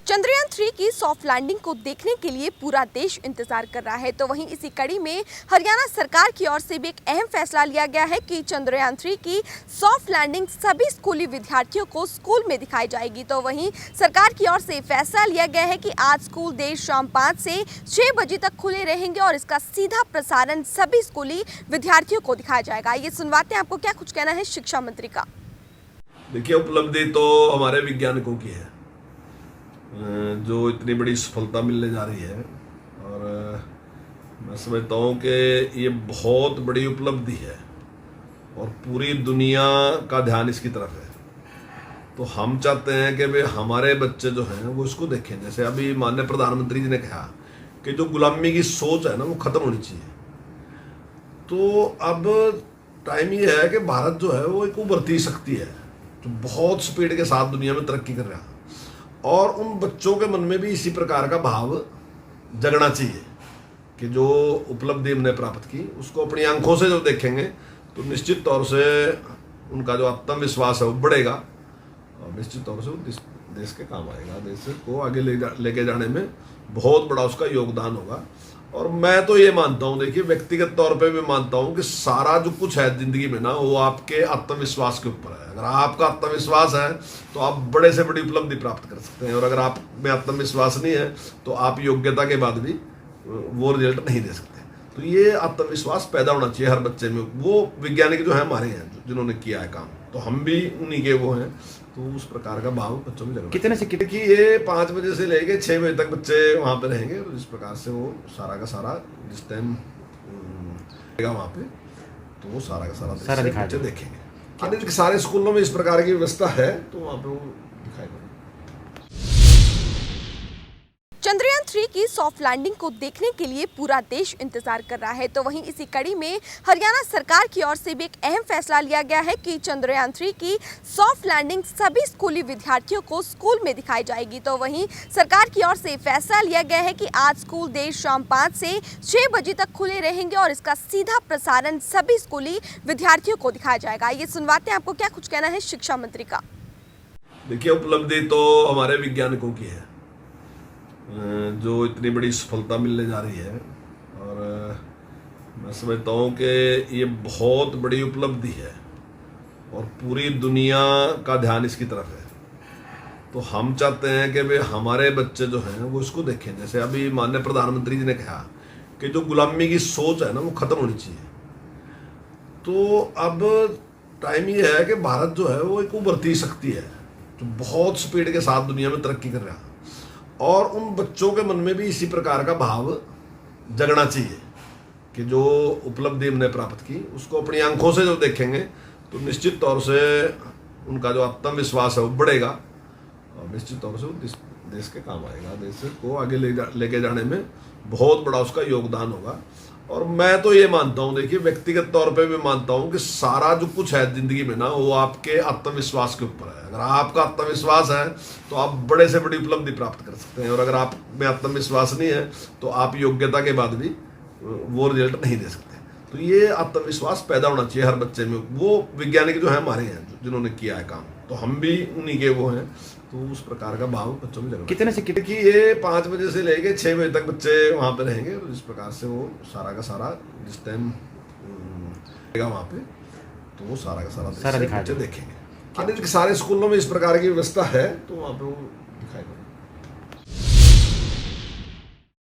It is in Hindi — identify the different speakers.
Speaker 1: चंद्रयान 3 की सॉफ्ट लैंडिंग को देखने के लिए पूरा देश इंतजार कर रहा है। तो वहीं इसी कड़ी में हरियाणा सरकार की ओर से भी एक अहम फैसला लिया गया है कि चंद्रयान 3 की सॉफ्ट लैंडिंग सभी स्कूली विद्यार्थियों को स्कूल में दिखाई जाएगी। तो वहीं सरकार की ओर से फैसला लिया गया है कि आज स्कूल देर शाम 5 से 6 बजे तक खुले रहेंगे और इसका सीधा प्रसारण सभी स्कूली विद्यार्थियों को दिखाया जाएगा। ये सुनवाते हैं आपको क्या कुछ कहना है शिक्षा मंत्री का।
Speaker 2: देखिए, उपलब्धि तो हमारे वैज्ञानिकों की है जो इतनी बड़ी सफलता मिलने जा रही है, और मैं समझता हूँ कि ये बहुत बड़ी उपलब्धि है और पूरी दुनिया का ध्यान इसकी तरफ है। तो हम चाहते हैं कि वे हमारे बच्चे जो हैं वो इसको देखें। जैसे अभी माननीय प्रधानमंत्री जी ने कहा कि जो गुलामी की सोच है ना वो खत्म होनी चाहिए। तो अब टाइम ये है कि भारत जो है वो एक उभरती शक्ति है जो बहुत स्पीड के साथ दुनिया में तरक्की कर रहा है, और उन बच्चों के मन में भी इसी प्रकार का भाव जगना चाहिए कि जो उपलब्धि हमने प्राप्त की उसको अपनी आंखों से जो देखेंगे तो निश्चित तौर से उनका जो आत्मविश्वास है वो बढ़ेगा और निश्चित तौर से वो देश के काम आएगा। देश को आगे लेके जाने में बहुत बड़ा उसका योगदान होगा। और मैं तो ये मानता हूँ, देखिए व्यक्तिगत तौर पे भी मानता हूँ कि सारा जो कुछ है जिंदगी में ना वो आपके आत्मविश्वास के ऊपर है। अगर आपका आत्मविश्वास है तो आप बड़े से बड़ी उपलब्धि प्राप्त कर सकते हैं, और अगर आप में आत्मविश्वास नहीं है तो आप योग्यता के बाद भी वो रिजल्ट नहीं दे सकते। तो ये आत्मविश्वास पैदा होना चाहिए हर बच्चे में। वो वैज्ञानिक जो है हमारे हैं जिन्होंने किया है काम, तो हम भी उन्हीं के वो हैं। तो उस प्रकार का भाव बच्चों में जगह
Speaker 3: कितने से
Speaker 2: कि ये 5 बजे से लेके 6 बजे तक बच्चे वहाँ पे रहेंगे। तो इस प्रकार से वो सारा का सारा जिस टाइम वहाँ पे तो वो सारा का सारा बच्चे देखेंगे। सारे स्कूलों में इस प्रकार की व्यवस्था है तो वहाँ पे वो दिखाएगा।
Speaker 1: चंद्रयान 3 की सॉफ्ट लैंडिंग को देखने के लिए पूरा देश इंतजार कर रहा है। तो वहीं इसी कड़ी में हरियाणा सरकार की ओर से भी एक अहम फैसला लिया गया है कि चंद्रयान 3 की सॉफ्ट लैंडिंग सभी स्कूली विद्यार्थियों को स्कूल में दिखाई जाएगी। तो वहीं सरकार की ओर से फैसला लिया गया है कि आज स्कूल देर शाम 5 से 6 बजे तक खुले रहेंगे और इसका सीधा प्रसारण सभी स्कूली विद्यार्थियों को दिखाया जाएगा। ये सुनवाते हैं आपको क्या कुछ कहना है शिक्षा मंत्री का।
Speaker 2: देखिए, उपलब्धि तो हमारे वैज्ञानिकों की है जो इतनी बड़ी सफलता मिलने जा रही है, और मैं समझता हूँ कि ये बहुत बड़ी उपलब्धि है और पूरी दुनिया का ध्यान इसकी तरफ है। तो हम चाहते हैं कि वे हमारे बच्चे जो हैं वो इसको देखें। जैसे अभी माननीय प्रधानमंत्री जी ने कहा कि जो गुलामी की सोच है ना वो खत्म होनी चाहिए। तो अब टाइम ये है कि भारत जो है वो एक उभरती शक्ति है जो बहुत स्पीड के साथ दुनिया में तरक्की कर रहा है, और उन बच्चों के मन में भी इसी प्रकार का भाव जगना चाहिए कि जो उपलब्धि हमने प्राप्त की उसको अपनी आंखों से जो देखेंगे तो निश्चित तौर से उनका जो आत्मविश्वास है वो बढ़ेगा और निश्चित तौर से वो देश के काम आएगा। देश को आगे लेके जाने में बहुत बड़ा उसका योगदान होगा। और मैं तो ये मानता हूँ, देखिए व्यक्तिगत तौर पे भी मानता हूँ कि सारा जो कुछ है जिंदगी में ना वो आपके आत्मविश्वास के ऊपर है। अगर आपका आत्मविश्वास है तो आप बड़े से बड़ी उपलब्धि प्राप्त कर सकते हैं, और अगर आप में आत्मविश्वास नहीं है तो आप योग्यता के बाद भी वो रिजल्ट नहीं दे सकते। तो ये आत्मविश्वास पैदा होना चाहिए हर बच्चे में। वो वैज्ञानिक जो है हमारे हैं जिन्होंने किया है काम, तो हम भी उन्हीं के वो हैं। तो उस प्रकार का भाव बच्चों में जगह
Speaker 3: कितने से
Speaker 2: कि ये 5 बजे से लेके 6 बजे तक बच्चे वहाँ पे रहेंगे। तो इस प्रकार से वो सारा का सारा जिस टाइम वहाँ पे तो वो सारा का सारा बच्चे देखेंगे। सारे स्कूलों में इस प्रकार की व्यवस्था है तो वहाँ पे वो दिखाएगा।